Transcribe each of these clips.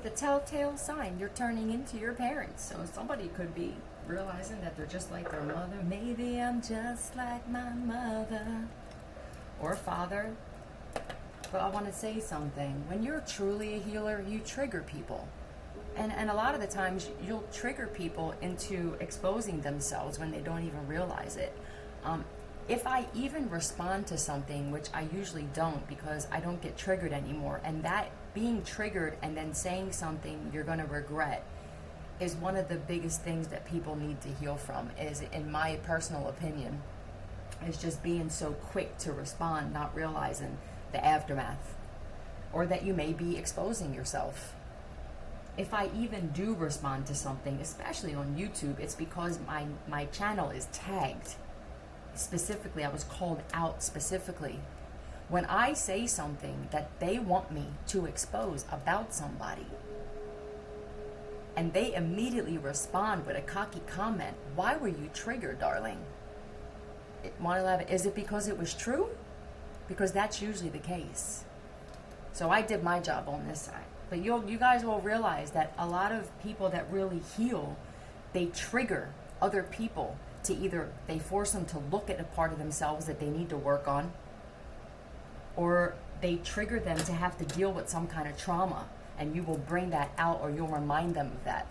the telltale sign you're turning into your parents. So somebody could be realizing that they're just like their mother. Maybe I'm just like my mother or father. But I want to say something. When you're truly a healer, you trigger people. And a lot of the times you'll trigger people into exposing themselves when they don't even realize it. If I even respond to something, which I usually don't because I don't get triggered anymore, and that being triggered and then saying something you're going to regret is one of the biggest things that people need to heal from, is, in my personal opinion, is just being so quick to respond, not realizing the aftermath, or that you may be exposing yourself. If I even do respond to something, especially on YouTube, it's because my channel is tagged. Specifically, I was called out specifically. When I say something that they want me to expose about somebody, and they immediately respond with a cocky comment, why were you triggered, darling? 111, is it because it was true? Because that's usually the case. So I did my job on this side. But you guys will realize that a lot of people that really heal, they trigger other people to either, they force them to look at a part of themselves that they need to work on, or they trigger them to have to deal with some kind of trauma, and you will bring that out, or you'll remind them of that.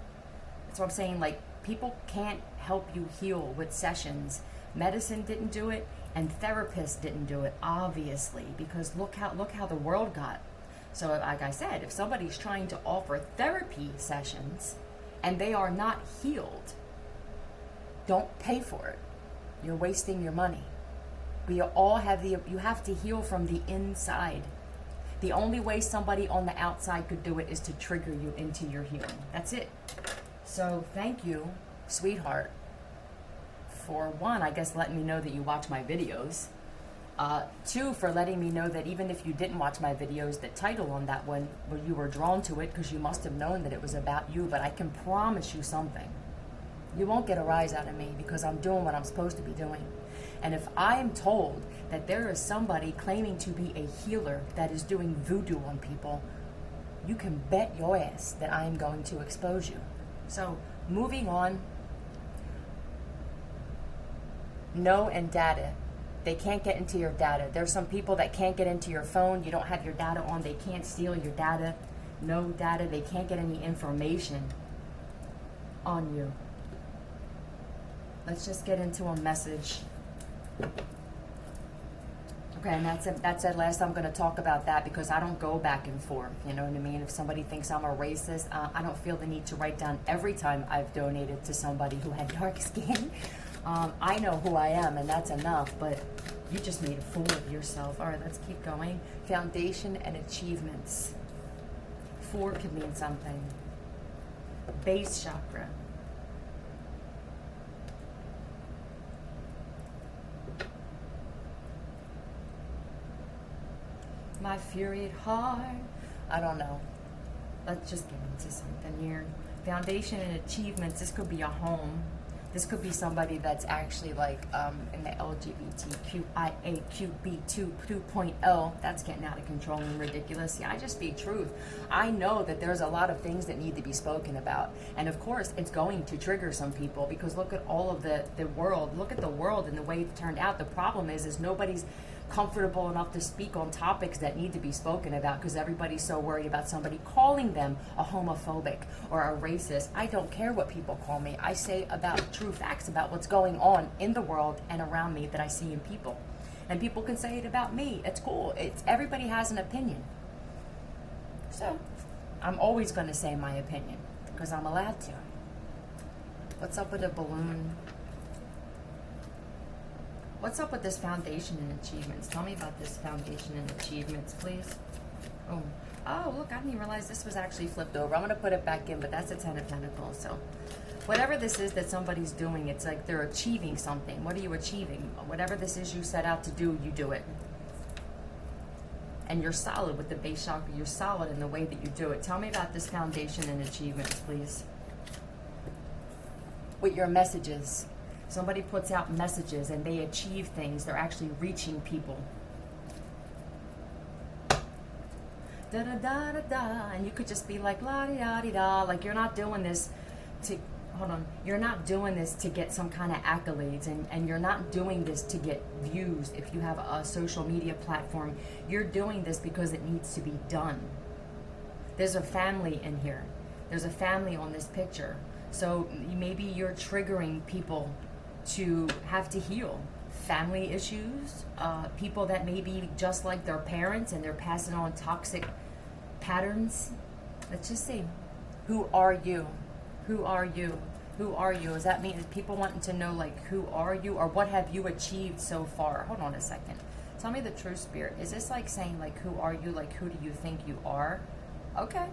That's what I'm saying. Like, people can't help you heal with sessions. Medicine didn't do it, and therapists didn't do it, obviously, because look how the world got. So like I said, if somebody's trying to offer therapy sessions and they are not healed, don't pay for it. You're wasting your money. We all have you have to heal from the inside. The only way somebody on the outside could do it is to trigger you into your healing. That's it. So thank you, sweetheart, for one, I guess letting me know that you watch my videos. Two, for letting me know that even if you didn't watch my videos, the title on that one, well, you were drawn to it because you must have known that it was about you. But I can promise you something. You won't get a rise out of me because I'm doing what I'm supposed to be doing. And if I am told that there is somebody claiming to be a healer that is doing voodoo on people, you can bet your ass that I am going to expose you. So, moving on. No, and data. They can't get into your data. There's some people that can't get into your phone. You don't have your data on. They can't steal your data. No data. They can't get any information on you. Let's just get into a message. Okay, and that's it. Last I'm going to talk about that because I don't go back and forth. You know what I mean? If somebody thinks I'm a racist, I don't feel the need to write down every time I've donated to somebody who had dark skin. I know who I am, and that's enough, but you just made a fool of yourself. All right, let's keep going. Foundation and achievements. 4 could mean something. Base chakra. My furious heart. I don't know. Let's just get into something here. Foundation and achievements. This could be a home. This could be somebody that's actually like in the LGBTQIAQB2 2.0. That's getting out of control and ridiculous. See, I just speak truth. I know that there's a lot of things that need to be spoken about. And of course, it's going to trigger some people because look at all of the world. Look at the world and the way it turned out. The problem is nobody's comfortable enough to speak on topics that need to be spoken about because everybody's so worried about somebody calling them a homophobic or a racist. I don't care what people call me. I say about true facts about what's going on in the world and around me that I see in people. And people can say it about me. It's cool. Everybody has an opinion. So I'm always going to say my opinion because I'm allowed to. What's up with a balloon? What's up with this foundation and achievements? Tell me about this foundation and achievements, please. Oh, look, I didn't even realize this was actually flipped over. I'm going to put it back in, but that's a 10 of Pentacles. So whatever this is that somebody's doing, it's like they're achieving something. What are you achieving? Whatever this is you set out to do, you do it. And you're solid with the base chakra. You're solid in the way that you do it. Tell me about this foundation and achievements, please. With your messages. Somebody puts out messages and they achieve things. They're actually reaching people. da da da da da, and you could just be like la da da da, like you're not doing this to, hold on, you're not doing this to get some kind of accolades, and you're not doing this to get views. If you have a social media platform, you're doing this because it needs to be done. There's a family in here. There's a family on this picture. So maybe you're triggering people to have to heal family issues, people that may be just like their parents and they're passing on toxic patterns. Let's just see. Who are you? Who are you? Who are you? Does that mean people wanting to know, like, who are you, or what have you achieved so far? Hold on a second. Tell me the true spirit. Is this like saying, like, who are you? Like, who do you think you are? Okay.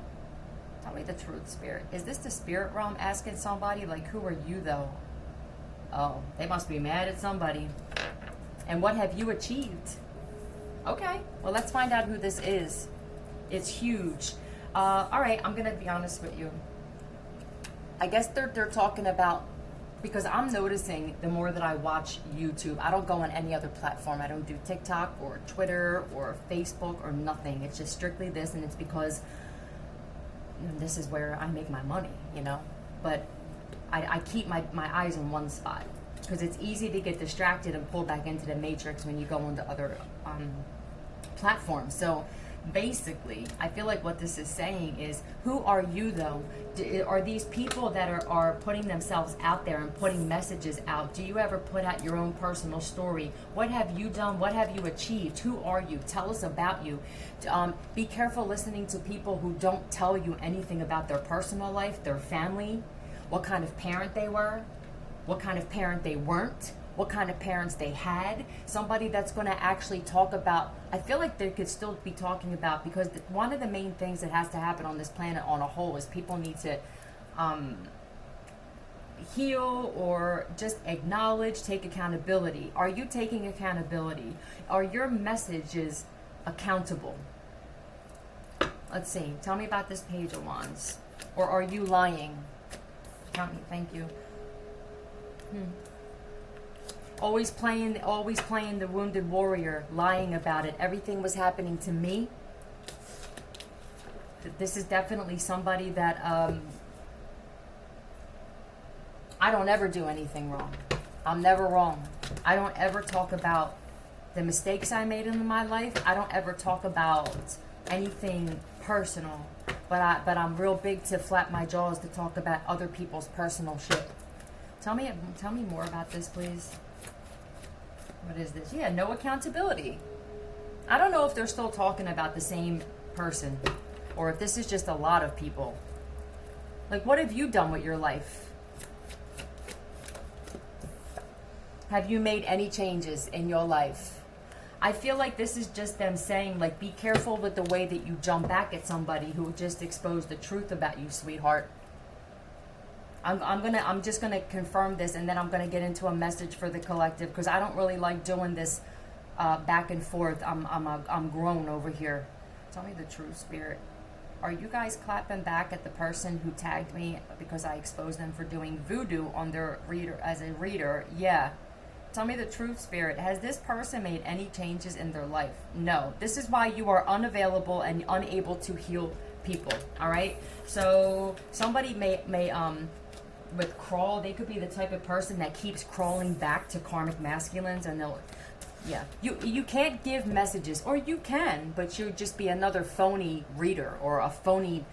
Tell me the truth, spirit. Is this the spirit realm asking somebody, like, who are you, though? Oh, they must be mad at somebody. And what have you achieved? Okay. Well, let's find out who this is. It's huge. All right. I'm going to be honest with you. I guess they're talking about, because I'm noticing the more that I watch YouTube, I don't go on any other platform. I don't do TikTok or Twitter or Facebook or nothing. It's just strictly this, and it's because this is where I make my money, you know. But I keep my eyes on one spot, because it's easy to get distracted and pull back into the matrix when you go into other platforms. So basically, I feel like what this is saying is, who are you, though? Are these people that are putting themselves out there and putting messages out? Do you ever put out your own personal story? What have you done? What have you achieved? Who are you? Tell us about you. Be careful listening to people who don't tell you anything about their personal life, their family, what kind of parent they were, what kind of parent they weren't, what kind of parents they had. Somebody that's going to actually talk about, I feel like they could still be talking about, because one of the main things that has to happen on this planet on a whole is people need to heal, or just acknowledge, take accountability. Are you taking accountability? Are your messages accountable? Let's see. Tell me about this Page of Wands. Or are you lying? Count me. Thank you. Always playing the wounded warrior, lying about it. Everything was happening to me. This is definitely somebody that I don't ever do anything wrong. I'm never wrong. I don't ever talk about the mistakes I made in my life. I don't ever talk about anything personal. But I'm real big to flap my jaws to talk about other people's personal shit. Tell me more about this, please. What is this? Yeah, no accountability. I don't know if they're still talking about the same person, or if this is just a lot of people. Like, what have you done with your life? Have you made any changes in your life? I feel like this is just them saying, like, be careful with the way that you jump back at somebody who just exposed the truth about you, sweetheart. I'm just gonna confirm this, and then I'm gonna get into a message for the collective, because I don't really like doing this back and forth. I'm grown over here. Tell me the true, spirit. Are you guys clapping back at the person who tagged me because I exposed them for doing voodoo on their reader as a reader? Yeah. Tell me the truth, spirit. Has this person made any changes in their life? No. This is why you are unavailable and unable to heal people. All right. So somebody may with crawl, they could be the type of person that keeps crawling back to karmic masculines, and they'll, yeah, you can't give messages, or you can, but you'd just be another phony reader, or a phony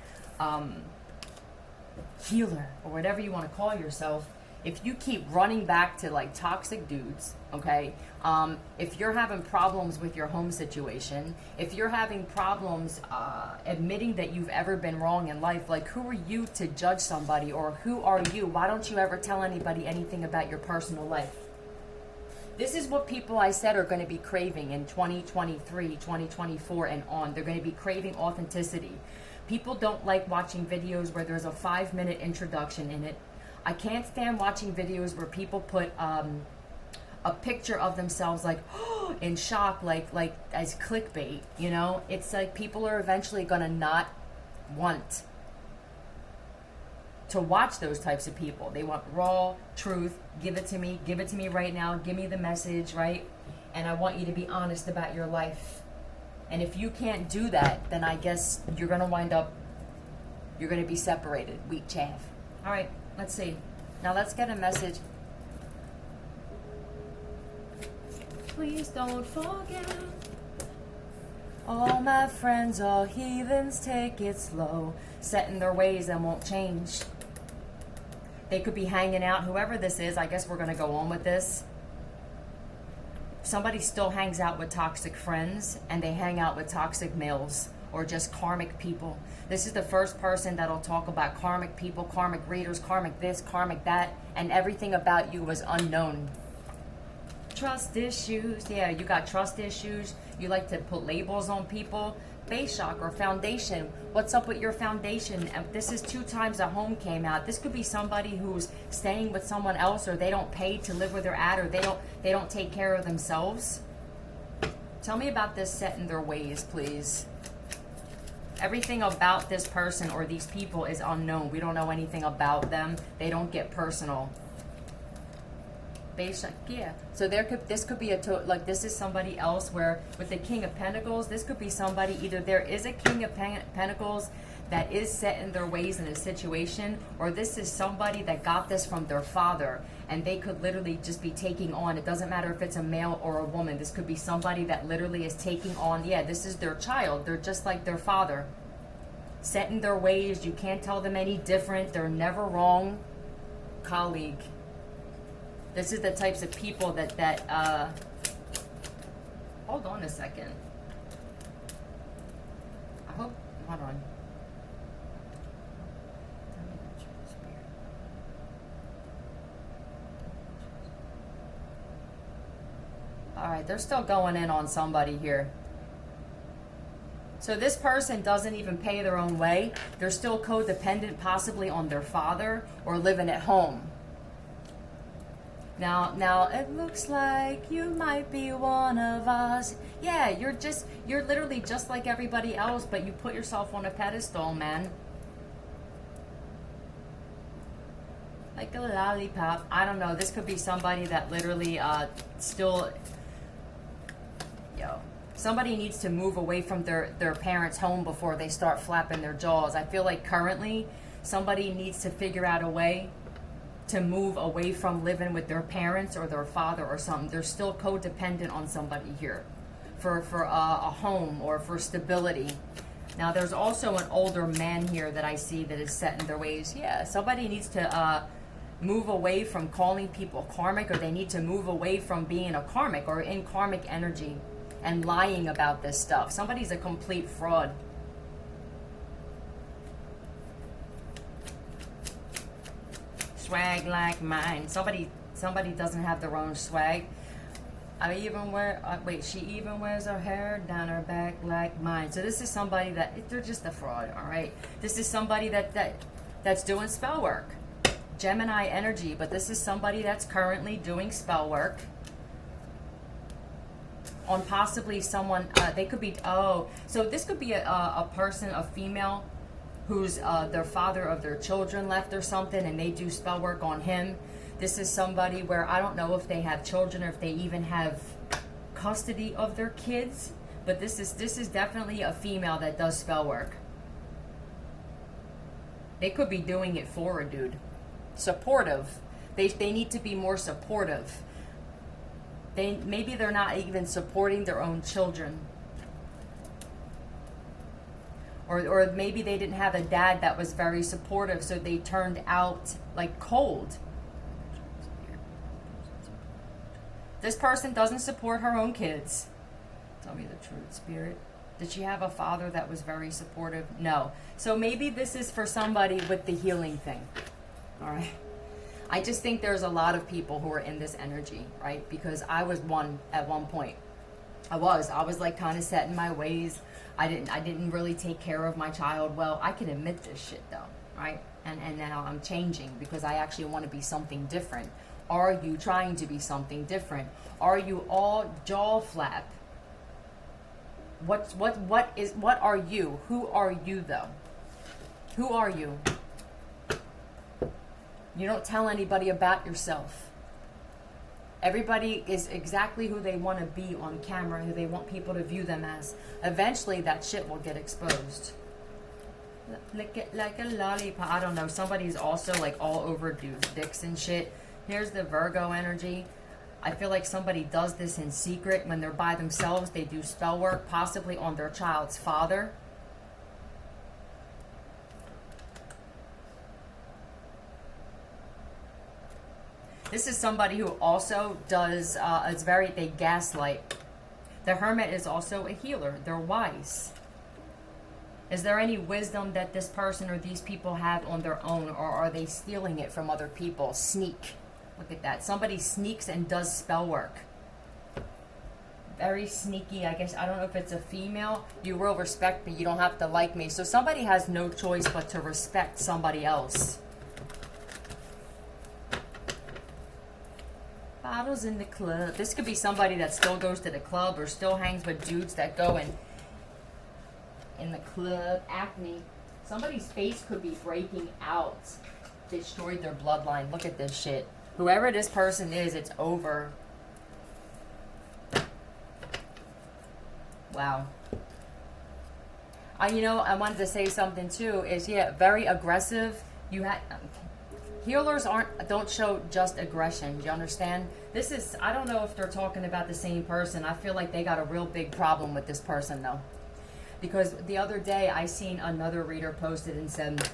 healer, or whatever you want to call yourself. If you keep running back to, like, toxic dudes, okay, if you're having problems with your home situation, if you're having problems admitting that you've ever been wrong in life, like, who are you to judge somebody, or who are you? Why don't you ever tell anybody anything about your personal life? This is what people, I said, are going to be craving in 2023, 2024, and on. They're going to be craving authenticity. People don't like watching videos where there's a 5-minute introduction in it. I can't stand watching videos where people put a picture of themselves, like, in shock, like as clickbait, you know? It's like people are eventually going to not want to watch those types of people. They want raw truth. Give it to me right now. Give me the message, right? And I want you to be honest about your life. And if you can't do that, then I guess you're going to wind up, you're going to be separated. Weak chaff. All right, let's see. Now let's get a message. Please don't forget. All my friends are heathens, take it slow. Set in their ways and won't change. They could be hanging out, whoever this is, I guess we're going to go on with this. Somebody still hangs out with toxic friends, and they hang out with toxic males, or just karmic people. This is the first person that'll talk about karmic people, karmic readers, karmic this, karmic that, and everything about you was unknown. Trust issues. Yeah, you got trust issues. You like to put labels on people. Base shock or foundation. What's up with your foundation? And this is 2 times a home came out. This could be somebody who's staying with someone else, or they don't pay to live where they're at, or they don't take care of themselves. Tell me about this set in their ways, please. Everything about this person or these people is unknown. We don't know anything about them. They don't get personal. Yeah, so this could be like this is somebody else, where with the King of Pentacles, this could be somebody, either there is a King of Pentacles that is set in their ways in a situation, or this is somebody that got this from their father, and they could literally just be taking on, it doesn't matter if it's a male or a woman, this could be somebody that literally is taking on, yeah, this is their child, they're just like their father, set in their ways, you can't tell them any different, they're never wrong. Colleague. This is the types of people that hold on a second. Hold on. All right, they're still going in on somebody here. So this person doesn't even pay their own way. They're still codependent, possibly on their father, or living at home. Now it looks like you might be one of us. Yeah, you're literally just like everybody else, but you put yourself on a pedestal, man. Like a lollipop. I don't know. This could be somebody that literally still... Somebody needs to move away from their parents' home before they start flapping their jaws. I feel like currently somebody needs to figure out a way to move away from living with their parents or their father or something. They're still codependent on somebody here for a home or for stability. Now there's also an older man here that I see that is set in their ways. Yeah, somebody needs to move away from calling people karmic, or they need to move away from being a karmic or in karmic energy and lying about this stuff. Somebody's a complete fraud. Swag like mine. Somebody doesn't have their own swag. I even wear, she even wears her hair down her back like mine. So this is somebody that, they're just a fraud, all right? This is somebody that's doing spell work. Gemini energy, but this is somebody that's currently doing spell work on possibly someone, they could be, so this could be a person, a female, who's their father of their children left or something, and they do spell work on him. This is somebody where I don't know if they have children or if they even have custody of their kids, but this is definitely a female that does spell work. They could be doing it for a dude. Supportive. They need to be more supportive. Maybe they're not even supporting their own children. Or maybe they didn't have a dad that was very supportive, so they turned out like cold. This person doesn't support her own kids. Tell me the truth, Spirit. Did she have a father that was very supportive? No. So maybe this is for somebody with the healing thing. All right. I just think there's a lot of people who are in this energy, right? Because I was one at one point. I was like kind of set in my ways. I didn't really take care of my child well. I can admit this shit though, right? And now I'm changing because I actually want to be something different. Are you trying to be something different? Are you all jaw flap? What are you? Who are you though? Who are you? You don't tell anybody about yourself. Everybody is exactly who they want to be on camera, who they want people to view them as. Eventually, that shit will get exposed. Lick it like a lollipop. I don't know. Somebody's also like all over dudes' dicks and shit. Here's the Virgo energy. I feel like somebody does this in secret when they're by themselves. They do spell work, possibly on their child's father. This is somebody who also does, they gaslight. The Hermit is also a healer. They're wise. Is there any wisdom that this person or these people have on their own, or are they stealing it from other people? Sneak. Look at that. Somebody sneaks and does spell work. Very sneaky. I guess, I don't know if it's a female. You will respect me. You don't have to like me. So somebody has no choice but to respect somebody else. Bottles in the club. This could be somebody that still goes to the club or still hangs with dudes that go in the club. Acne. Somebody's face could be breaking out. Destroyed their bloodline. Look at this shit. Whoever this person is, it's over. Wow. You know, I wanted to say something too. Is very aggressive. Healers don't show just aggression. Do you understand? This is, I don't know if they're talking about the same person. I feel like they got a real big problem with this person though. Because the other day I seen another reader posted and said,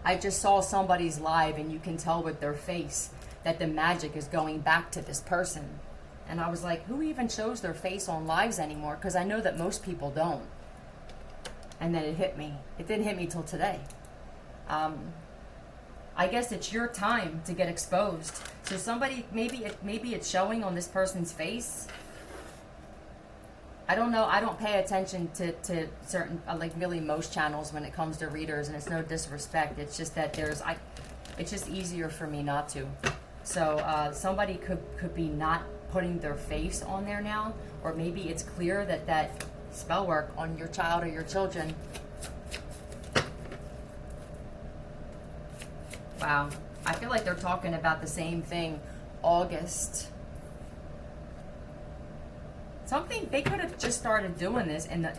I just saw somebody's live and you can tell with their face that the magic is going back to this person. And I was like, who even shows their face on lives anymore? Because I know that most people don't. And then it hit me. It didn't hit me till today. I guess it's your time to get exposed. So somebody, maybe it's showing on this person's face. I don't know. I don't pay attention to certain, like really most channels when it comes to readers, and it's no disrespect. It's just that it's just easier for me not to. So somebody could be not putting their face on there now, or maybe it's clear that spell work on your child or your children. Wow. I feel like they're talking about the same thing. August. Something, they could have just started doing this in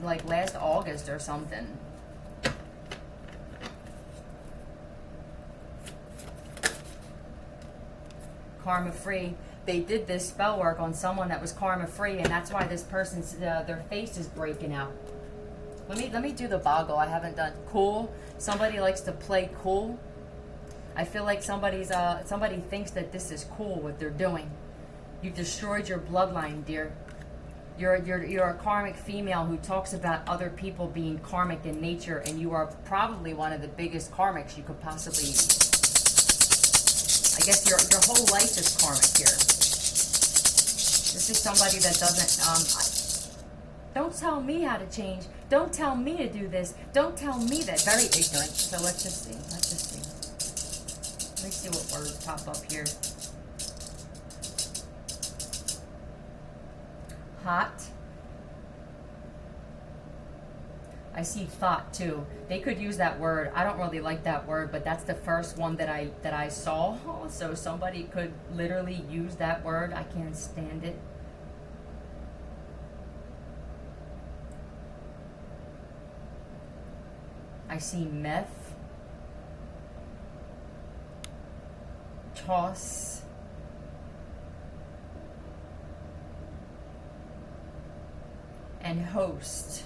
like last August or something. Karma free. They did this spell work on someone that was karma free, and that's why this person's their face is breaking out. Let me do the boggle. I haven't done cool. Somebody likes to play cool. I feel like somebody thinks that this is cool what they're doing. You've destroyed your bloodline, dear. You're a karmic female who talks about other people being karmic in nature, and you are probably one of the biggest karmics you could possibly. I guess your whole life is karmic here. This is somebody that doesn't. Don't tell me how to change. Don't tell me to do this. Don't tell me that. Very ignorant. So let's just see. Let me see what words pop up here. Hot. I see thought too. They could use that word. I don't really like that word, but that's the first one that I saw. So somebody could literally use that word. I can't stand it. I see meth. Toss. And host.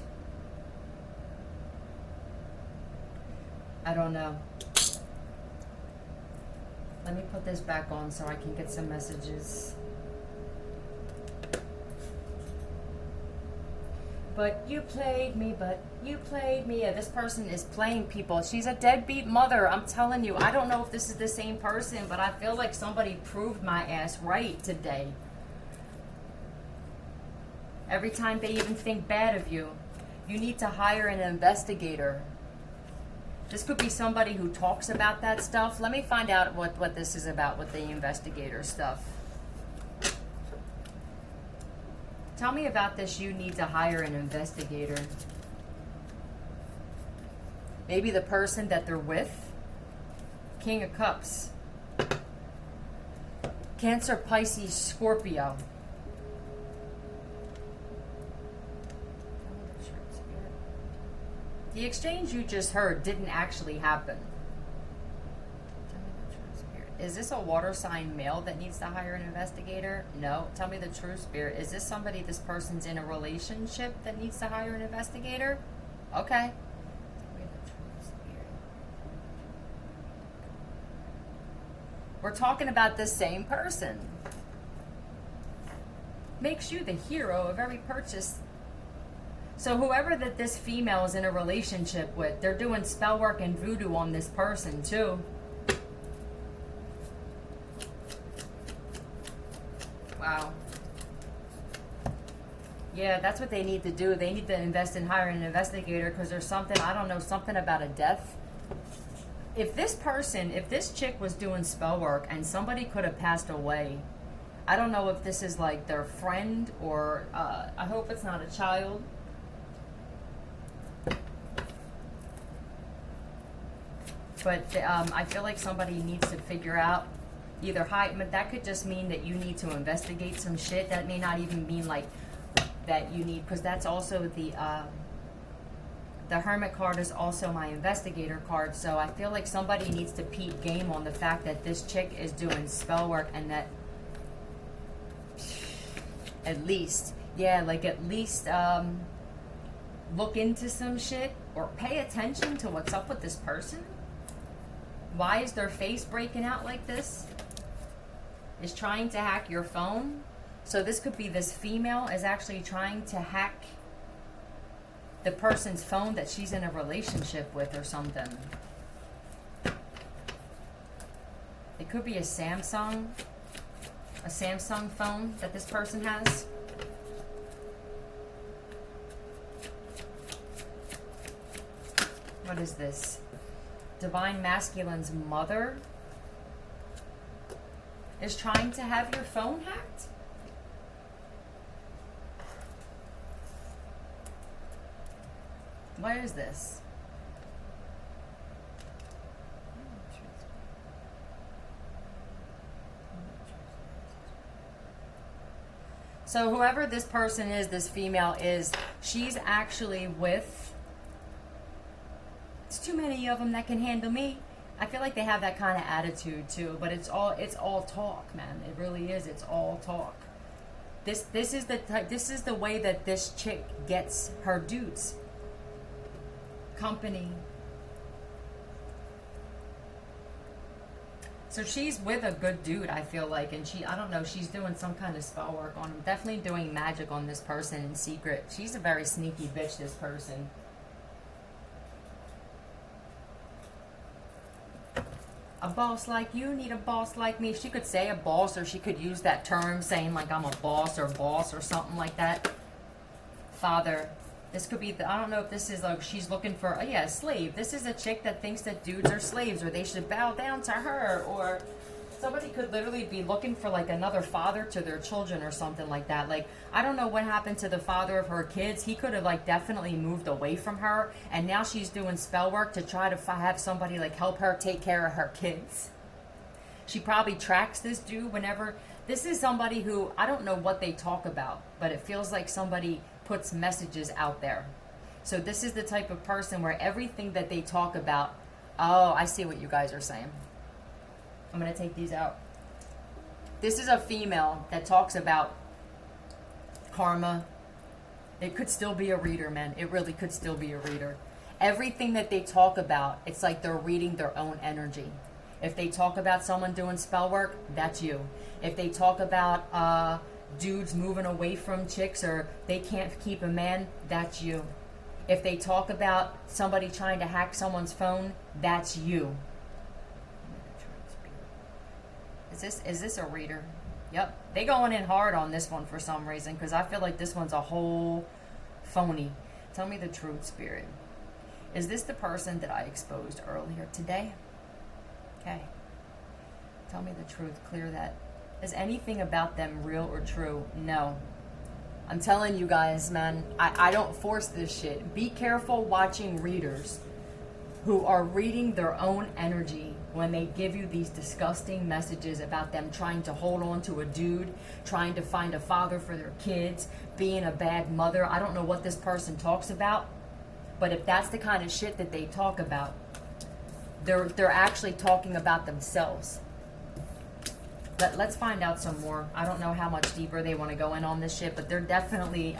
I don't know. Let me put this back on so I can get some messages. But you played me, Yeah, this person is playing people. She's a deadbeat mother. I'm telling you. I don't know if this is the same person, but I feel like somebody proved my ass right today. Every time they even think bad of you, you need to hire an investigator. This could be somebody who talks about that stuff. Let me find out what this is about with the investigator stuff. Tell me about this. You need to hire an investigator. Maybe the person that they're with. King of Cups. Cancer, Pisces, Scorpio. The exchange you just heard didn't actually happen. Is this a water sign male that needs to hire an investigator? No. Tell me the true spirit. Is this somebody, this person's in a relationship that needs to hire an investigator? Okay. Tell me the true spirit. We're talking about the same person. Makes you the hero of every purchase. So whoever that this female is in a relationship with, they're doing spell work and voodoo on this person too. Wow. Yeah, that's what they need to do. They need to invest in hiring an investigator because there's something, I don't know, something about a death. If this person, if this chick was doing spell work and somebody could have passed away, I don't know if this is like their friend or, I hope it's not a child. But I feel like somebody needs to figure out either but that could just mean that you need to investigate some shit. That may not even mean like that you need, because that's also the Hermit card is also my investigator card. So I feel like somebody needs to peep game on the fact that this chick is doing spell work, and that at least, yeah, like at least look into some shit or pay attention to what's up with this person. Why is their face breaking out like this? Is trying to hack your phone. So this could be this female is actually trying to hack the person's phone that she's in a relationship with or something. It could be a Samsung phone that this person has. What is this? Divine Masculine's mother is trying to have your phone hacked? What is this? So whoever this person is, this female is, she's actually with, it's too many of them that can handle me. I feel like they have that kind of attitude too, but it's all talk, man. It really is. It's all talk. This is the way that this chick gets her dudes. Company. So she's with a good dude, I feel like, and I don't know, she's doing some kind of spell work on him. Definitely doing magic on this person in secret. She's a very sneaky bitch, this person. A boss like you need a boss like me. She could say a boss, or she could use that term saying like I'm a boss or something like that. Father. This could be, I don't know if this is like she's looking for, a slave. This is a chick that thinks that dudes are slaves or they should bow down to her. Or somebody could literally be looking for like another father to their children or something like that. Like, I don't know what happened to the father of her kids. He could have like definitely moved away from her. And now she's doing spell work to try to have somebody like help her take care of her kids. She probably tracks this dude whenever. This is somebody who, I don't know what they talk about, but it feels like somebody puts messages out there. So this is the type of person where everything that they talk about, oh, I see what you guys are saying. I'm going to take these out. This is a female that talks about karma. It could still be a reader, man. It really could still be a reader. Everything that they talk about, it's like they're reading their own energy. If they talk about someone doing spell work, that's you. If they talk about dudes moving away from chicks or they can't keep a man, that's you. If they talk about somebody trying to hack someone's phone, that's you. Is this a reader? Yep. They going in hard on this one for some reason, because I feel like this one's a whole phony. Tell me the truth, Spirit. Is this the person that I exposed earlier today? Okay. Tell me the truth. Clear that. Is anything about them real or true? No. I'm telling you guys, man, I don't force this shit. Be careful watching readers. who are reading their own energy when they give you these disgusting messages about them trying to hold on to a dude, trying to find a father for their kids, being a bad mother. I don't know what this person talks about, but if that's the kind of shit that they talk about, they're actually talking about themselves. Let's find out some more. I don't know how much deeper they want to go in on this shit, but they're definitely,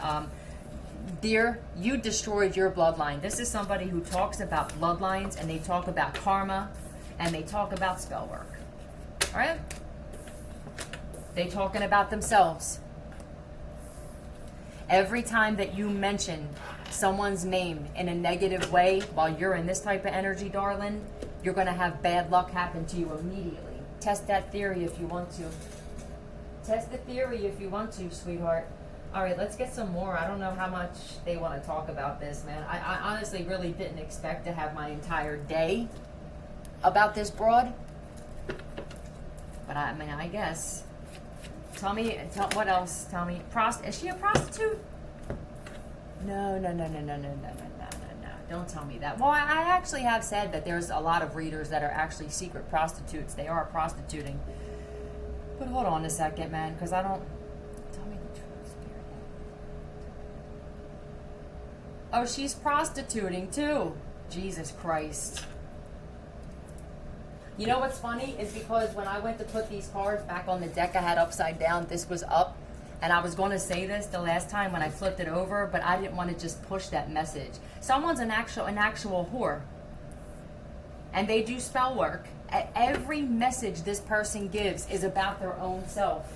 dear, you destroyed your bloodline. This is somebody who talks about bloodlines, and they talk about karma, and they talk about spell work. All right? They talking about themselves. Every time that you mention someone's name in a negative way while you're in this type of energy, darling, you're going to have bad luck happen to you immediately. Test that theory if you want to. Test the theory if you want to, sweetheart. All right, let's get some more. I don't know how much they want to talk about this, man. I honestly really didn't expect to have my entire day about this broad. But I mean, I guess. Tell what else? Tell me. Is she a prostitute? No. Don't tell me that. Well, I actually have said that there's a lot of readers that are actually secret prostitutes. They are prostituting. But hold on a second, man, because I don't... Tell me the truth, Spirit. Oh, she's prostituting, too. Jesus Christ. You know what's funny? Is because when I went to put these cards back on the deck I had upside down, this was up. And I was going to say this the last time when I flipped it over, but I didn't want to just push that message. Someone's an actual whore. And they do spell work. Every message this person gives is about their own self.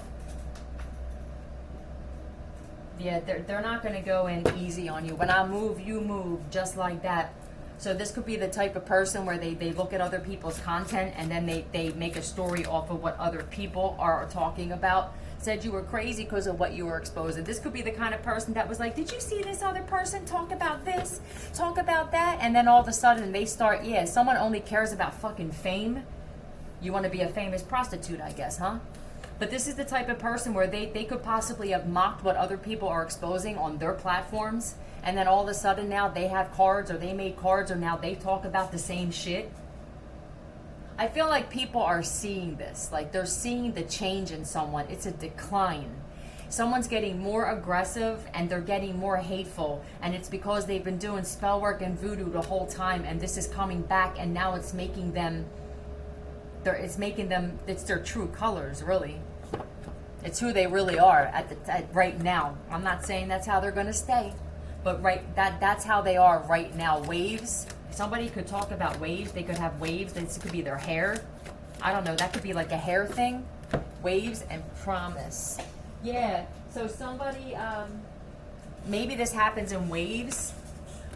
Yeah, they're not going to go in easy on you. When I move, you move, just like that. So this could be the type of person where they look at other people's content and then they make a story off of what other people are talking about. Said you were crazy because of what you were exposing. This could be the kind of person that was like, did you see this other person talk about this, talk about that? And then all of a sudden they start, yeah, someone only cares about fucking fame. You want to be a famous prostitute, I guess, huh? But this is the type of person where they could possibly have mocked what other people are exposing on their platforms. And then all of a sudden now they have cards, or they made cards, or now they talk about the same shit. I feel like people are seeing this. Like they're seeing the change in someone. It's a decline. Someone's getting more aggressive and they're getting more hateful. And it's because they've been doing spell work and voodoo the whole time. And this is coming back, and now it's making them, it's their true colors, really. It's who they really are at right now. I'm not saying that's how they're going to stay. But that's how they are right now. Waves. Somebody could talk about waves. They could have waves. This could be their hair. I don't know. That could be like a hair thing. Waves and promise. Yeah. So somebody, maybe this happens in waves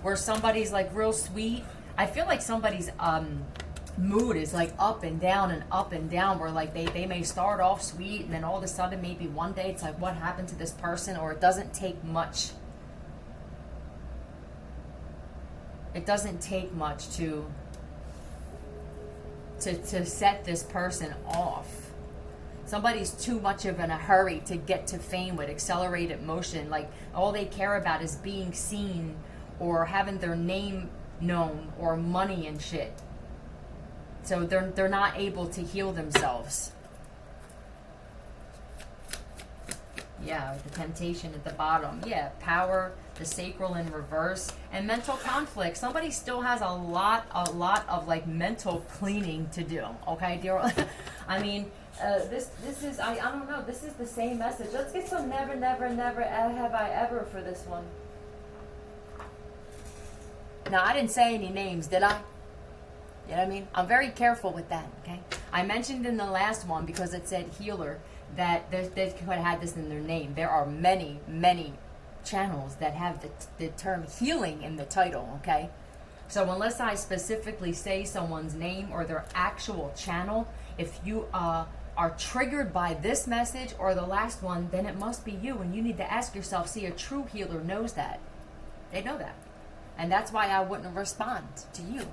where somebody's like real sweet. I feel like somebody's mood is like up and down where like they may start off sweet and then all of a sudden maybe one day it's like, what happened to this person? Or it doesn't take much. It doesn't take much to set this person off. Somebody's too much of in a hurry to get to fame with accelerated motion. Like all they care about is being seen or having their name known or money and shit. So they're not able to heal themselves. Yeah, the temptation at the bottom. Yeah, power, the sacral in reverse, and mental conflict. Somebody still has a lot of like mental cleaning to do. Okay, dear. I mean, this is I don't know. This is the same message. Let's get some never have I ever for this one. Now I didn't say any names, did I? You know what I mean? I'm very careful with that. Okay. I mentioned in the last one because it said healer that they could have had this in their name. There are many channels that have the term healing in the title, okay? So unless I specifically say someone's name or their actual channel, if you are triggered by this message or the last one, then it must be you, and you need to ask yourself, see, a true healer knows that. They know that. And that's why I wouldn't respond to you.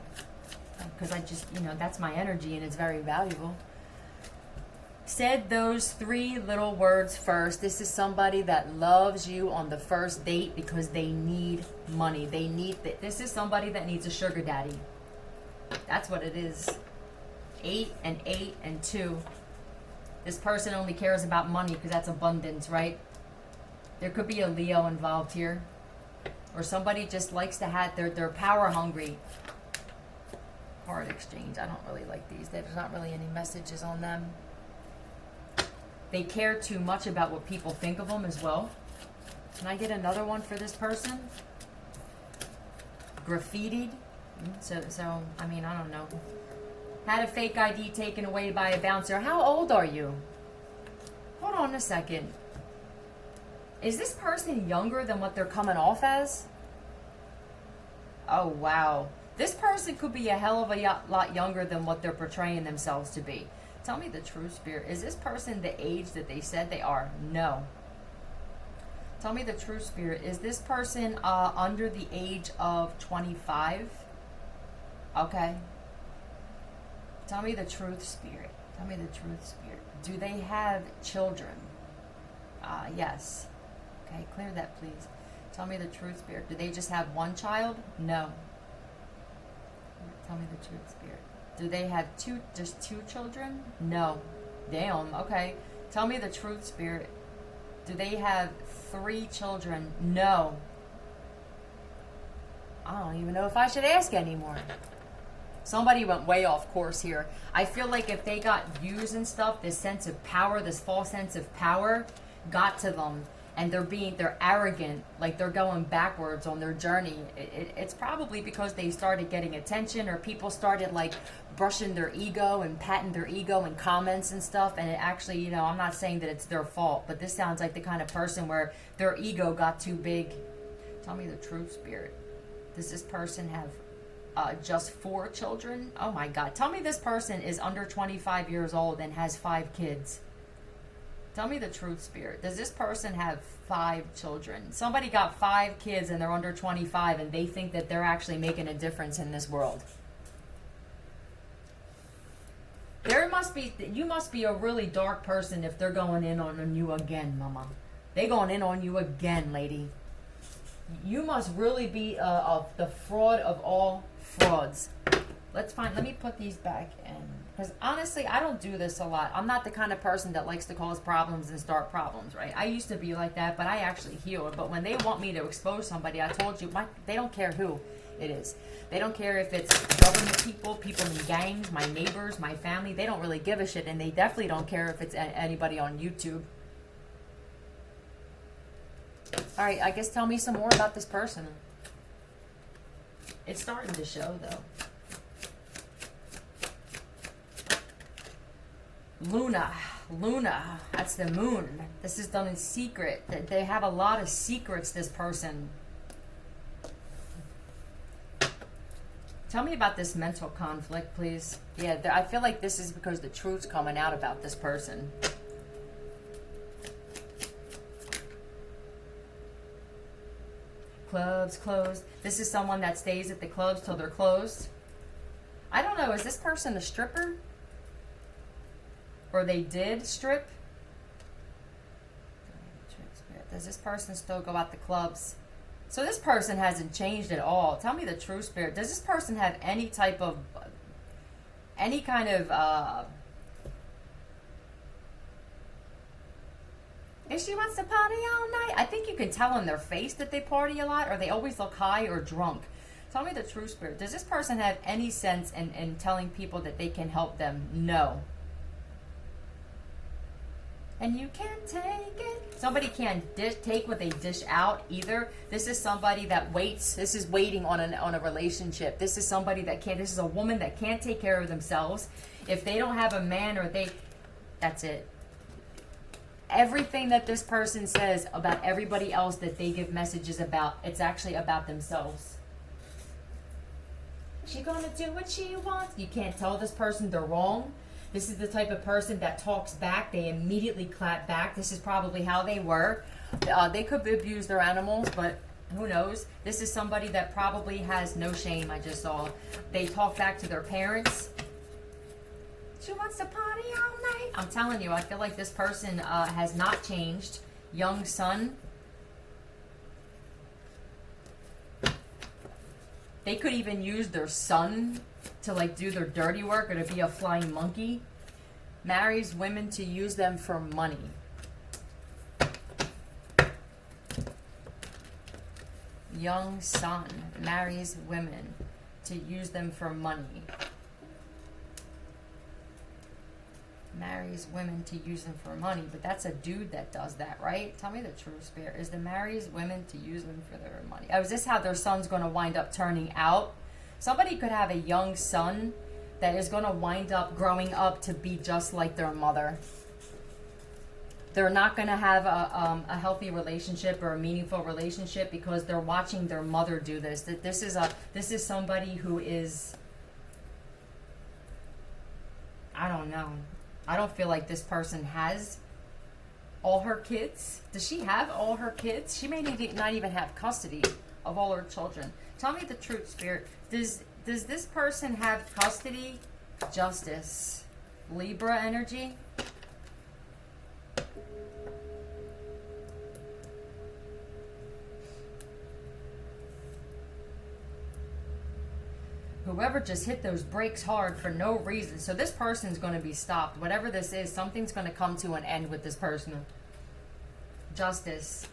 Because I just, that's my energy and it's very valuable. Said those 3 little words first. This is somebody that loves you on the first date because they need money. This is somebody that needs a sugar daddy. That's what it is. 8 and 8 and 2. This person only cares about money because that's abundance, right? There could be a Leo involved here. Or somebody just likes to have, they're power hungry. Card exchange. I don't really like these. There's not really any messages on them. They care too much about what people think of them as well. Can I get another one for this person? Graffitied. So I mean, I don't know. Had a fake ID taken away by a bouncer. How old are you? Hold on a second. Is this person younger than what they're coming off as? Oh, wow. This person could be a hell of a lot younger than what they're portraying themselves to be. Tell me the true spirit. Is this person the age that they said they are? No. Tell me the true spirit. Is this person under the age of 25? Okay. Tell me the truth, spirit. Tell me the truth, spirit. Do they have children? Yes. Okay, clear that, please. Tell me the truth, spirit. Do they just have one child? No. Tell me the truth, spirit. Do they have just two children? No. Damn, okay. Tell me the truth, spirit. Do they have 3 children? No. I don't even know if I should ask anymore. Somebody went way off course here. I feel like if they got views and stuff, this sense of power, this false sense of power got to them, and they're arrogant, like they're going backwards on their journey. It's probably because they started getting attention, or people started like brushing their ego and patting their ego in comments and stuff, and it actually, you know, I'm not saying that it's their fault, but this sounds like the kind of person where their ego got too big. Tell me the truth, spirit. Does this person have just 4 children? Oh my God. Tell me this person is under 25 years old and has 5 kids. Tell me the truth, spirit. Does this person have 5 children? Somebody got 5 kids and they're under 25 and they think that they're actually making a difference in this world. You must be a really dark person if they're going in on you again, mama. They going in on you again, lady. You must really be the fraud of all frauds. Let me put these back in. Because honestly, I don't do this a lot. I'm not the kind of person that likes to cause problems and start problems, right? I used to be like that, but I actually heal it. But when they want me to expose somebody, I told you, they don't care who it is. They don't care if it's government people in gangs, my neighbors, my family. They don't really give a shit. And they definitely don't care if it's anybody on YouTube. All right, I guess tell me some more about this person. It's starting to show, though. Luna, that's the moon. This is done in secret. They have a lot of secrets, this person. Tell me about this mental conflict, please. Yeah, I feel like this is because the truth's coming out about this person. Clubs closed. This is someone that stays at the clubs till they're closed. I don't know, is this person a stripper? Or they did strip? Does this person still go out the clubs? So this person hasn't changed at all. Tell me the true spirit. Does this person have any type of, any kind of, if she wants to party all night? I think you can tell in their face that they party a lot, or they always look high or drunk. Tell me the true spirit. Does this person have any sense in telling people that they can help them? No. And you can't take it. Somebody can't take what they dish out either. This is somebody that waits. This is waiting on a relationship. This is somebody that can't. This is a woman that can't take care of themselves. If they don't have a man, or that's it. Everything that this person says about everybody else that they give messages about, it's actually about themselves. She gonna do what she wants. You can't tell this person they're wrong. This is the type of person that talks back. They immediately clap back. This is probably how they were. They could abuse their animals, but who knows? This is somebody that probably has no shame, I just saw. They talk back to their parents. She wants to party all night. I'm telling you, I feel like this person has not changed. Young son. They could even use their son to like do their dirty work or to be a flying monkey. Marries women to use them for money. Young son marries women to use them for money. Marries women to use them for money, but that's a dude that does that, right? Tell me the true spirit. Is the marries women to use them for their money? Oh, is this how their son's going to wind up turning out? Somebody could have a young son that is going to wind up growing up to be just like their mother. They're not going to have a healthy relationship or a meaningful relationship because they're watching their mother do this. That this is somebody who is, I don't know. I don't feel like this person has all her kids. Does she have all her kids? She may not even have custody of all her children. Tell me the truth, Spirit. Does this person have custody? Justice. Libra energy. Whoever just hit those brakes hard for no reason. So this person's going to be stopped. Whatever this is, something's going to come to an end with this person. Justice.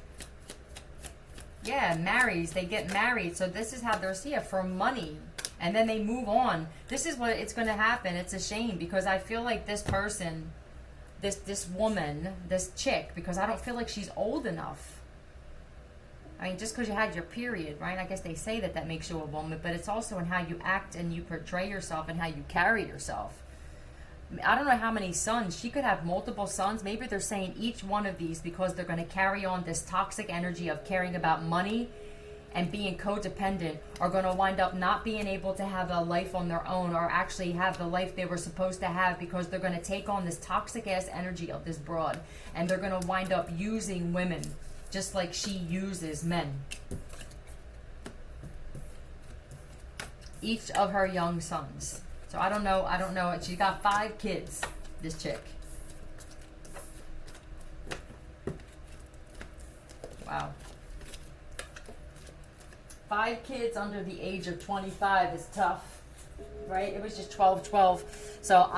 Yeah, marries. They get married. So this is how they're seeing for money. And then they move on. This is what it's going to happen. It's a shame because I feel like this person, this woman, this chick, because I don't feel like she's old enough. I mean, just because you had your period, right? I guess they say that makes you a woman, but it's also in how you act and you portray yourself and how you carry yourself. I don't know how many sons. She could have multiple sons. Maybe they're saying each one of these because they're going to carry on this toxic energy of caring about money and being codependent are going to wind up not being able to have a life on their own or actually have the life they were supposed to have because they're going to take on this toxic ass energy of this broad and they're going to wind up using women just like she uses men. Each of her young sons. So I don't know. She got 5 kids, this chick. Wow. 5 kids under the age of 25 is tough, right? It was just 12. So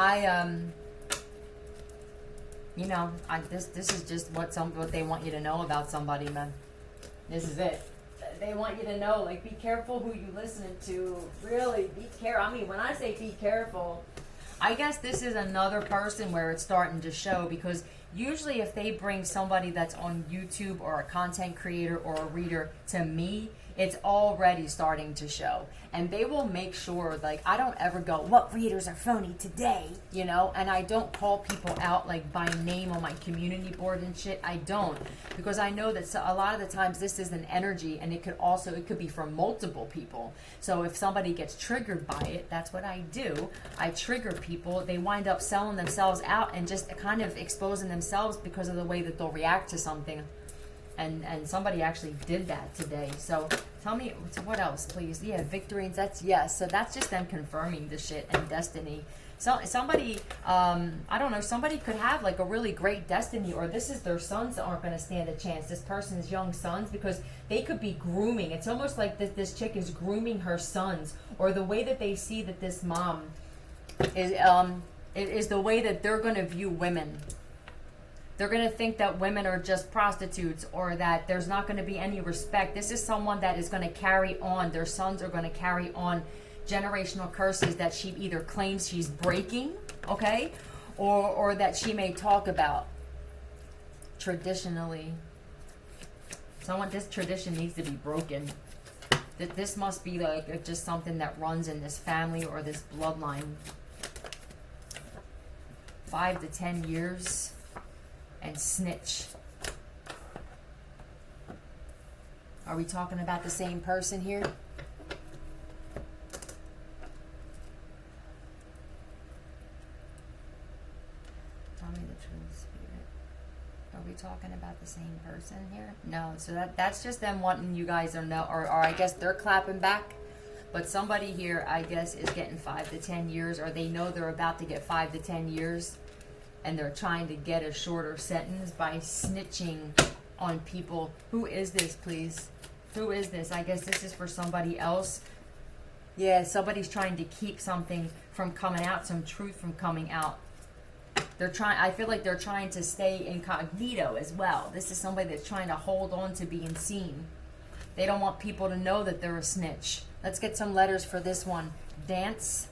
this is just what they want you to know about somebody, man. This is it. They want you to know, like, be careful who you listen to. Really, be careful. I mean, when I say be careful, I guess this is another person where it's starting to show because usually if they bring somebody that's on YouTube or a content creator or a reader to me, it's already starting to show. And they will make sure, like, I don't ever go, what readers are phony today, and I don't call people out, like, by name on my community board and shit. I don't. Because I know that a lot of the times this is an energy, and it could be from multiple people. So if somebody gets triggered by it, that's what I do. I trigger people. They wind up selling themselves out and just kind of exposing themselves because of the way that they'll react to something. And somebody actually did that today. So tell me, what else, please? Yeah, victories, that's yes. So that's just them confirming the shit and destiny. So somebody, I don't know, somebody could have like a really great destiny, or this is their sons that aren't going to stand a chance. This person's young sons, because they could be grooming. It's almost like this chick is grooming her sons, or the way that they see that this mom is the way that they're going to view women. They're going to think that women are just prostitutes or that there's not going to be any respect. This is someone that is going to carry on. Their sons are going to carry on generational curses that she either claims she's breaking, okay, or that she may talk about traditionally. This tradition needs to be broken. That this must be like just something that runs in this family or this bloodline. 5 to 10 years. And snitch. Are we talking about the same person here? Tell me the truth, Spirit. Are we talking about the same person here? No. So that's just them wanting you guys to know, or I guess they're clapping back. But somebody here, I guess, is getting 5 to 10 years, or they know they're about to get 5 to 10 years. And they're trying to get a shorter sentence by snitching on people. Who is this, please? Who is this? I guess this is for somebody else. Yeah, somebody's trying to keep something from coming out, some truth from coming out. They're trying, I feel like they're trying to stay incognito as well. This is somebody that's trying to hold on to being seen. They don't want people to know that they're a snitch. Let's get some letters for this one. Dance.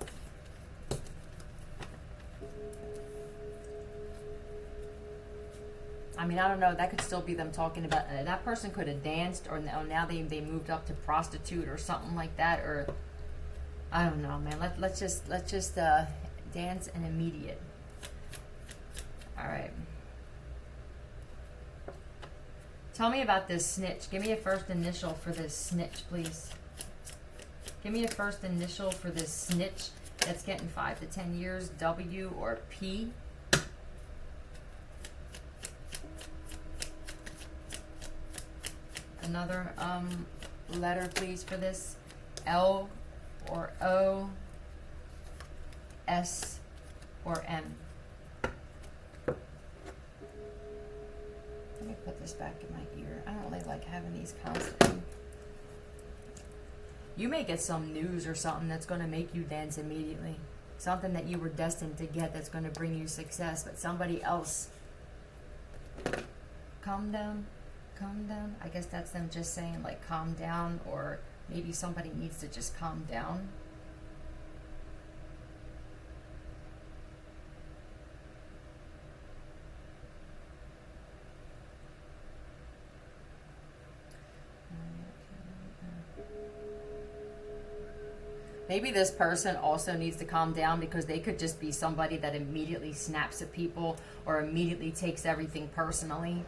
I mean, I don't know. That could still be them talking about, that person could have danced, or now they moved up to prostitute or something like that, or I don't know, man. Let's just dance and immediate. All right. Tell me about this snitch. Give me a first initial for this snitch, please. Give me a first initial for this snitch that's getting 5 to 10 years. W or P. Another letter, please, for this. L or O. S or M. Let me put this back in my ear. I don't really like having these constantly. You may get some news or something that's going to make you dance immediately. Something that you were destined to get that's going to bring you success. But somebody else. Calm down. Calm down. I guess that's them just saying, like, calm down. Or maybe somebody needs to just calm down. Maybe this person also needs to calm down because they could just be somebody that immediately snaps at people or immediately takes everything personally.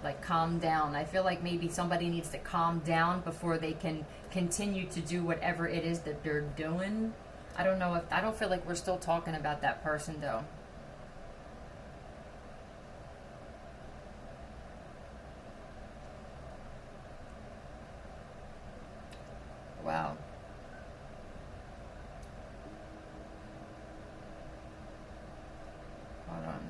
Like, calm down. I feel like maybe somebody needs to calm down before they can continue to do whatever it is that they're doing. I don't know if, I don't feel like we're still talking about that person though. Wow. Hold on.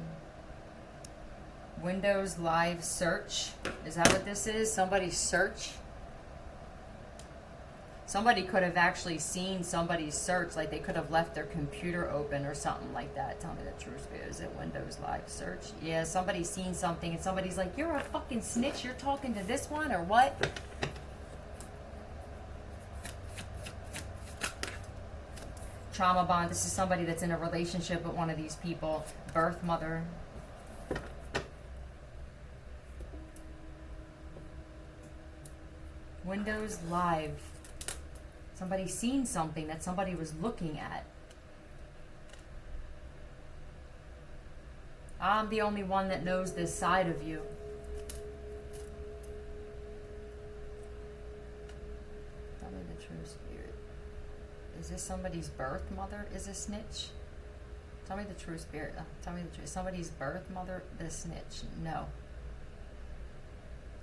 Windows Live Search. Is that what this is? Somebody's search? Somebody could have actually seen somebody's search, like they could have left their computer open or something like that. Tell me the truth. Is it Windows Live Search? Yeah, somebody's seen something and somebody's like, you're a fucking snitch, you're talking to this one or what? Trauma bond. This is somebody that's in a relationship with one of these people. Birth mother. Windows Live. Somebody's seen something that somebody was looking at. I'm the only one that knows this side of you. Tell me the true spirit. Is this somebody's birth mother is a snitch? Tell me the true spirit. Tell me the truth. Somebody's birth mother, the snitch. No.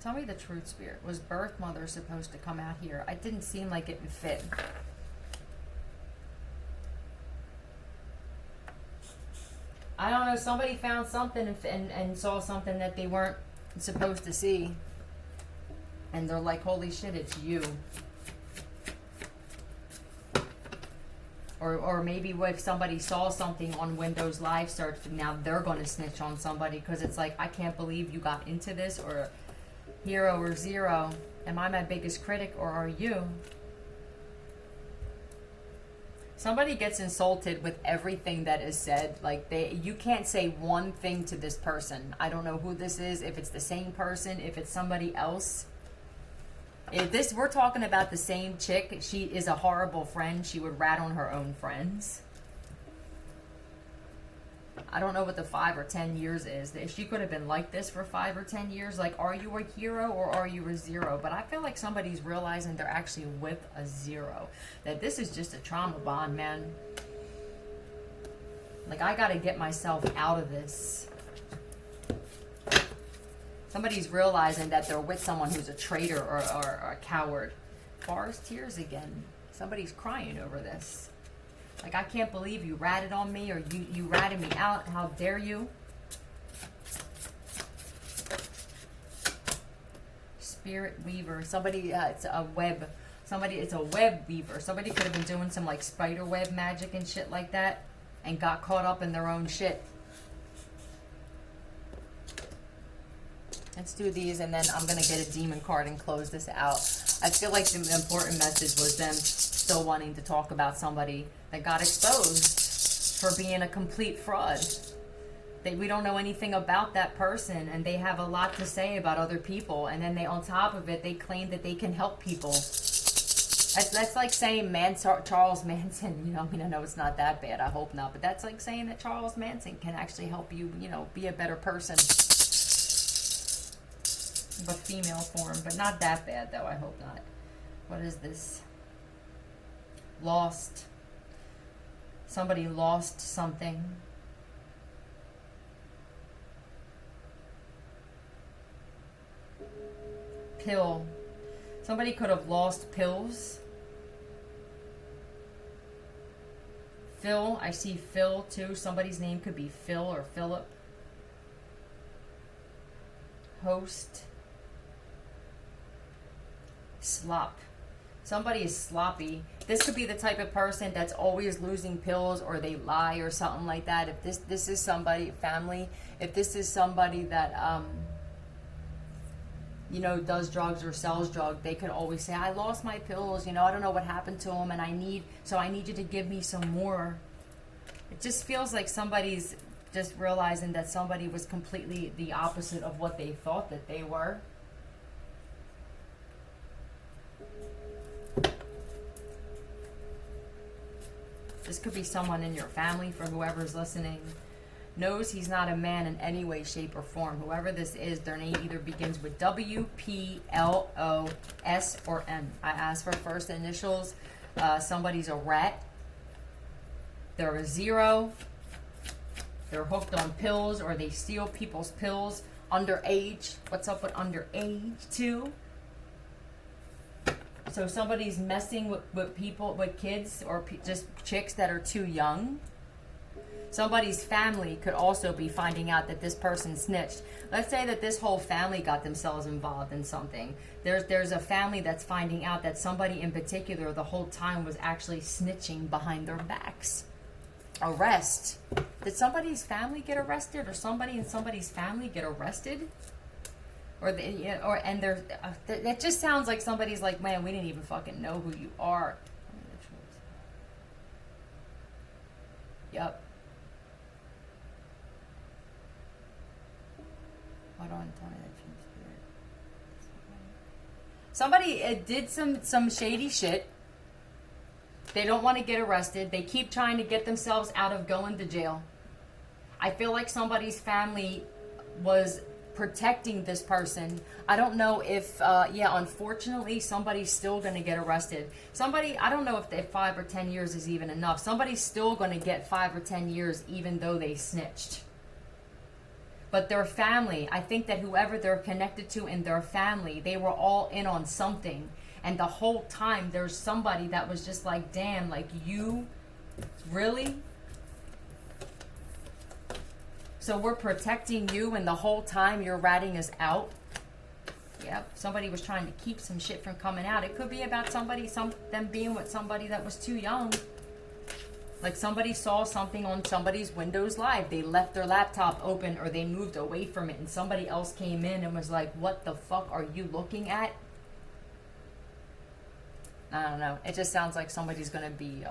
Tell me the truth, spirit. Was birth mother supposed to come out here? It didn't seem like it would fit. I don't know. Somebody found something and saw something that they weren't supposed to see. And they're like, holy shit, it's you. Or maybe if somebody saw something on Windows Live Search, now they're going to snitch on somebody because it's like, I can't believe you got into this, or hero or zero. Am I my biggest critic or are you? Somebody gets insulted with everything that is said. Like, you can't say one thing to this person. I don't know who this is, if it's the same person, if it's somebody else. If this, we're talking about the same chick. She is a horrible friend. She would rat on her own friends. I don't know what the 5 or 10 years is. She could have been like this for 5 or 10 years. Like, are you a hero or are you a zero? But I feel like somebody's realizing they're actually with a zero. That this is just a trauma bond, man. Like, I gotta get myself out of this. Somebody's realizing that they're with someone who's a traitor or a coward. Forest tears again. Somebody's crying over this. Like, I can't believe you ratted on me, or you ratted me out. How dare you? Spirit weaver. Somebody, it's a web. Somebody, it's a web weaver. Somebody could have been doing some like spider web magic and shit like that and got caught up in their own shit. Let's do these, and then I'm going to get a demon card and close this out. I feel like the important message was them still wanting to talk about somebody that got exposed for being a complete fraud. We don't know anything about that person, and they have a lot to say about other people, and then they, on top of it, they claim that they can help people. That's like saying Charles Manson, you know, I mean, I know it's not that bad, I hope not, but that's like saying that Charles Manson can actually help you, you know, be a better person. But female form, but not that bad though, I hope not. What is this? Lost. Somebody lost something. Pill. Somebody could have lost pills. Phil. I see Phil too. Somebody's name could be Phil or Philip. Host. Slop. Somebody is sloppy. This could be the type of person that's always losing pills, or they lie or something like that. If this is somebody, family, if this is somebody that you know, does drugs or sells drugs, they could always say, I lost my pills, you know, I don't know what happened to them, and I need you to give me some more. It just feels like somebody's just realizing that somebody was completely the opposite of what they thought that they were. This could be someone in your family, for whoever's listening. Knows he's not a man in any way, shape, or form. Whoever this is, their name either begins with W, P, L, O, S, or M. I asked for first initials. Somebody's a rat. They're a 0. They're hooked on pills, or they steal people's pills. Underage. What's up with underage, too? So somebody's messing with people, with kids, or just chicks that are too young. Somebody's family could also be finding out that this person snitched. Let's say that this whole family got themselves involved in something. There's a family that's finding out that somebody in particular the whole time was actually snitching behind their backs. Arrest. Did somebody's family get arrested, or somebody in somebody's family get arrested? That just sounds like somebody's like, man, we didn't even fucking know who you are. Yep. Hold on, tell me that somebody did some shady shit. They don't want to get arrested. They keep trying to get themselves out of going to jail. I feel like somebody's family was protecting this person. I don't know if, unfortunately, somebody's still going to get arrested. Somebody, I don't know if 5 or 10 years is even enough. Somebody's still going to get 5 or 10 years even though they snitched. But their family, I think that whoever they're connected to in their family, they were all in on something. And the whole time, there's somebody that was just like, damn, like, you, really? So we're protecting you, and the whole time you're ratting us out? Yep, somebody was trying to keep some shit from coming out. It could be about them being with somebody that was too young. Like somebody saw something on somebody's Windows Live. They left their laptop open, or they moved away from it, and somebody else came in and was like, what the fuck are you looking at? I don't know. It just sounds like somebody's going to be...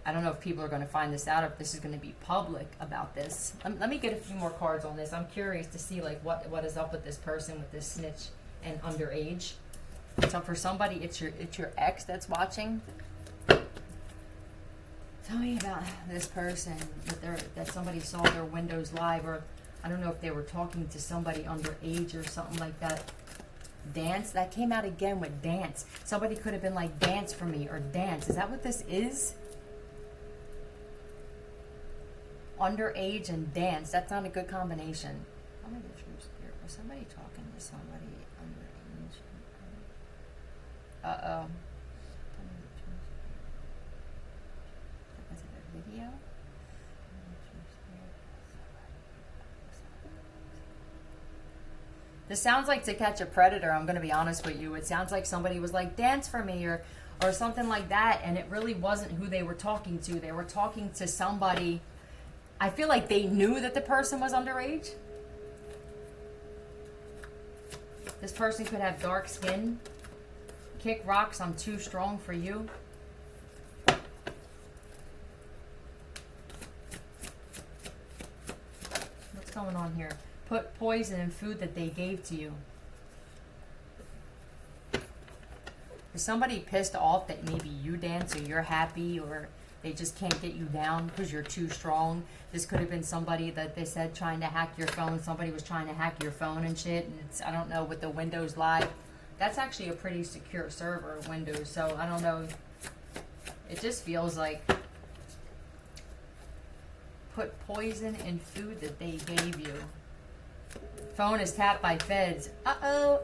I don't know if people are going to find this out, or if this is going to be public about this. Let me get a few more cards on this. I'm curious to see like what is up with this person, with this snitch and underage. So for somebody, it's your ex that's watching. Tell me about this person that somebody saw their Windows Live, or I don't know if they were talking to somebody underage or something like that. Dance, that came out again with dance. Somebody could have been like, dance for me, or dance. Is that what this is? Underage and dance. That's not a good combination. Tell me the truth here. Was somebody talking to somebody underage? Uh-oh. Was it a video? This sounds like To Catch a Predator. I'm going to be honest with you. It sounds like somebody was like, dance for me, or something like that. And it really wasn't who they were talking to. They were talking to somebody. I feel like they knew that the person was underage. This person could have dark skin. Kick rocks, I'm too strong for you. What's going on here? Put poison in food that they gave to you. Is somebody pissed off that maybe you dance or you're happy, or they just can't get you down because you're too strong? This could have been somebody that they said trying to hack your phone. Somebody was trying to hack your phone and shit. And it's, I don't know, with the Windows Live. That's actually a pretty secure server, Windows. So I don't know. It just feels like put poison in food that they gave you. Phone is tapped by feds. Oh.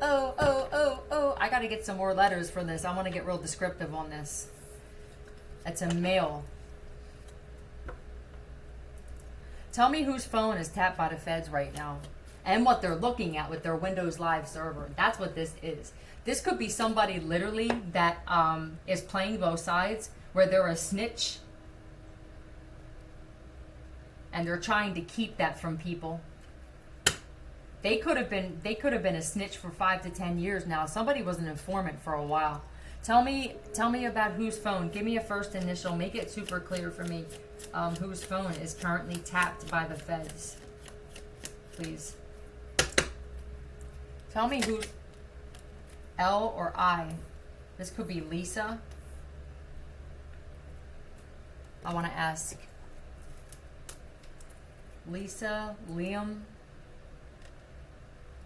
I got to get some more letters for this. I want to get real descriptive on this. It's a male. Tell me whose phone is tapped by the feds right now. And what they're looking at with their Windows Live server. That's what this is. This could be somebody literally that is playing both sides, where they're a snitch. And they're trying to keep that from people. They could have been a snitch for 5 to 10 years now. Somebody was an informant for a while. Tell me about whose phone. Give me a first initial. Make it super clear for me. Whose phone is currently tapped by the feds. Please. Tell me who. L or I. This could be Lisa. I want to ask. Lisa, Liam.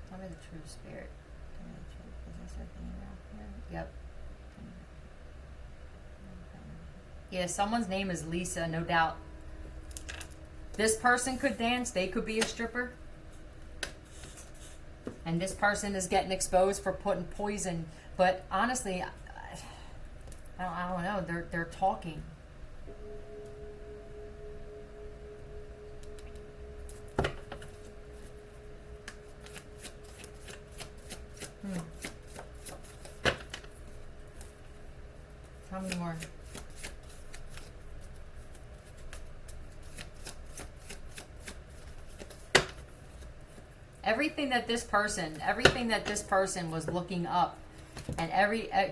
Tell me the true spirit. Tell me the truth. Is this a female here? Yep. Yeah, someone's name is Lisa, no doubt. This person could dance. They could be a stripper. And this person is getting exposed for putting poison. But honestly, I don't know. They're talking. Tell me more. Everything that this person was looking up, and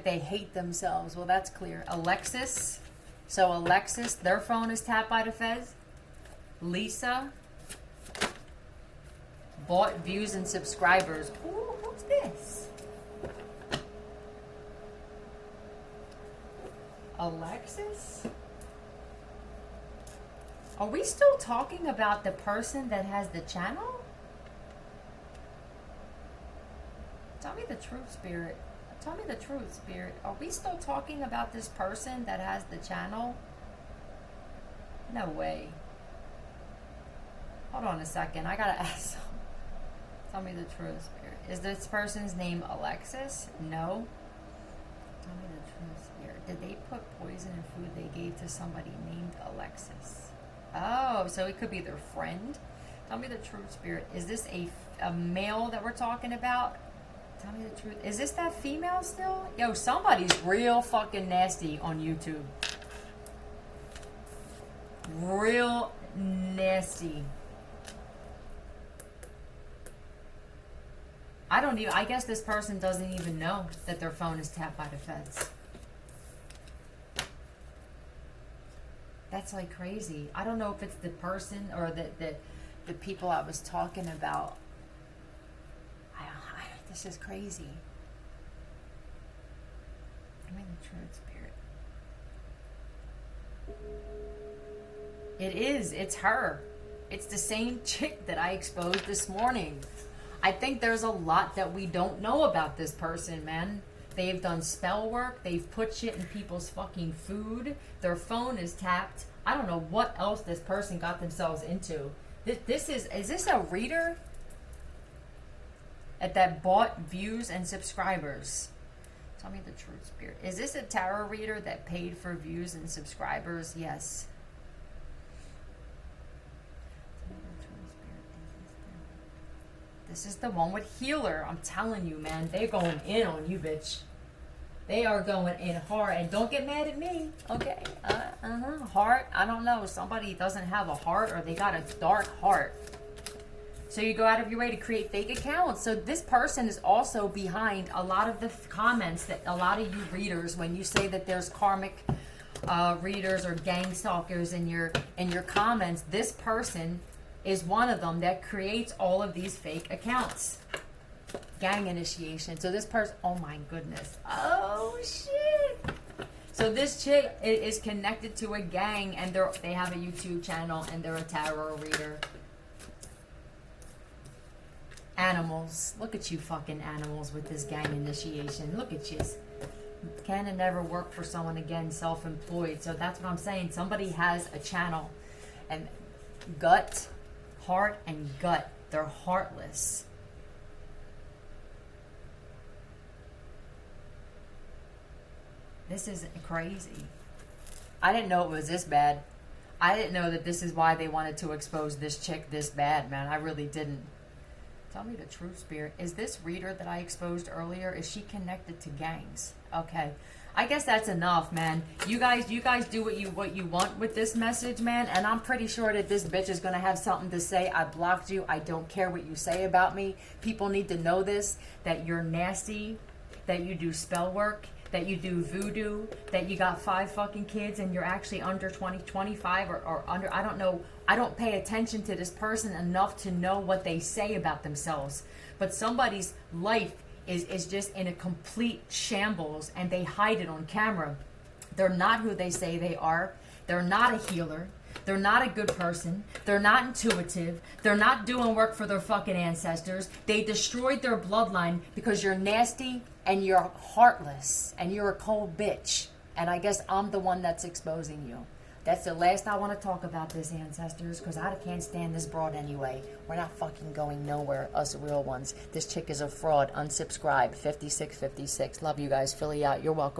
they hate themselves. Well, that's clear. Alexis. So Alexis, their phone is tapped by the feds. Lisa bought views and subscribers. Ooh, who's this? Alexis? Are we still talking about the person that has the channel? Tell me the truth, Spirit. Tell me the truth, Spirit. Are we still talking about this person that has the channel? No way. Hold on a second. I gotta ask. Tell me the truth, Spirit. Is this person's name Alexis? No. Tell me the truth, Spirit. Did they put poison in food they gave to somebody named Alexis? Oh, so it could be their friend. Tell me the truth, Spirit. Is this a male that we're talking about? Tell me the truth. Is this that female still? Yo, somebody's real fucking nasty on YouTube. Real nasty. I guess this person doesn't even know that their phone is tapped by the feds. That's like crazy. I don't know if it's the person or the people I was talking about. This is crazy. I mean, the truth, Spirit. It is. It's her. It's the same chick that I exposed this morning. I think there's a lot that we don't know about this person, man. They've done spell work. They've put shit in people's fucking food. Their phone is tapped. I don't know what else this person got themselves into. Is this a reader? That bought views and subscribers. Tell me the truth, Spirit. Is this a tarot reader that paid for views and subscribers? Yes. Tell me the truth, Spirit. This is the one with healer. I'm telling you, man. They're going in on you, bitch. They are going in hard. And don't get mad at me, okay? Heart, I don't know. Somebody doesn't have a heart or they got a dark heart. So you go out of your way to create fake accounts. So this person is also behind a lot of the comments that a lot of you readers, when you say that there's karmic readers or gang stalkers in your comments, this person is one of them that creates all of these fake accounts. Gang initiation. So this person, oh my goodness. Oh shit. So this chick is connected to a gang and they have a YouTube channel and they're a tarot reader. Animals. Look at you fucking animals with this gang initiation. Look at you. Can and never work for someone again, self-employed. So that's what I'm saying. Somebody has a channel and gut, heart, and gut. They're heartless. This is crazy. I didn't know it was this bad. I didn't know that this is why they wanted to expose this chick this bad, man. I really didn't. Tell me the truth, Spirit. Is this reader that I exposed earlier, is she connected to gangs? Okay. I guess that's enough, man. You guys do what you want with this message, man. And I'm pretty sure that this bitch is going to have something to say. I blocked you. I don't care what you say about me. People need to know this, that you're nasty, that you do spell work, that you do voodoo, that you got 5 fucking kids and you're actually under 20, 25 or under, I don't know. I don't pay attention to this person enough to know what they say about themselves. But somebody's life is just in a complete shambles and they hide it on camera. They're not who they say they are. They're not a healer. They're not a good person. They're not intuitive. They're not doing work for their fucking ancestors. They destroyed their bloodline because you're nasty and you're heartless and you're a cold bitch. And I guess I'm the one that's exposing you. That's the last I want to talk about this, ancestors, because I can't stand this broad anyway. We're not fucking going nowhere, us real ones. This chick is a fraud. Unsubscribe. 5656. Love you guys. Philly out. You're welcome.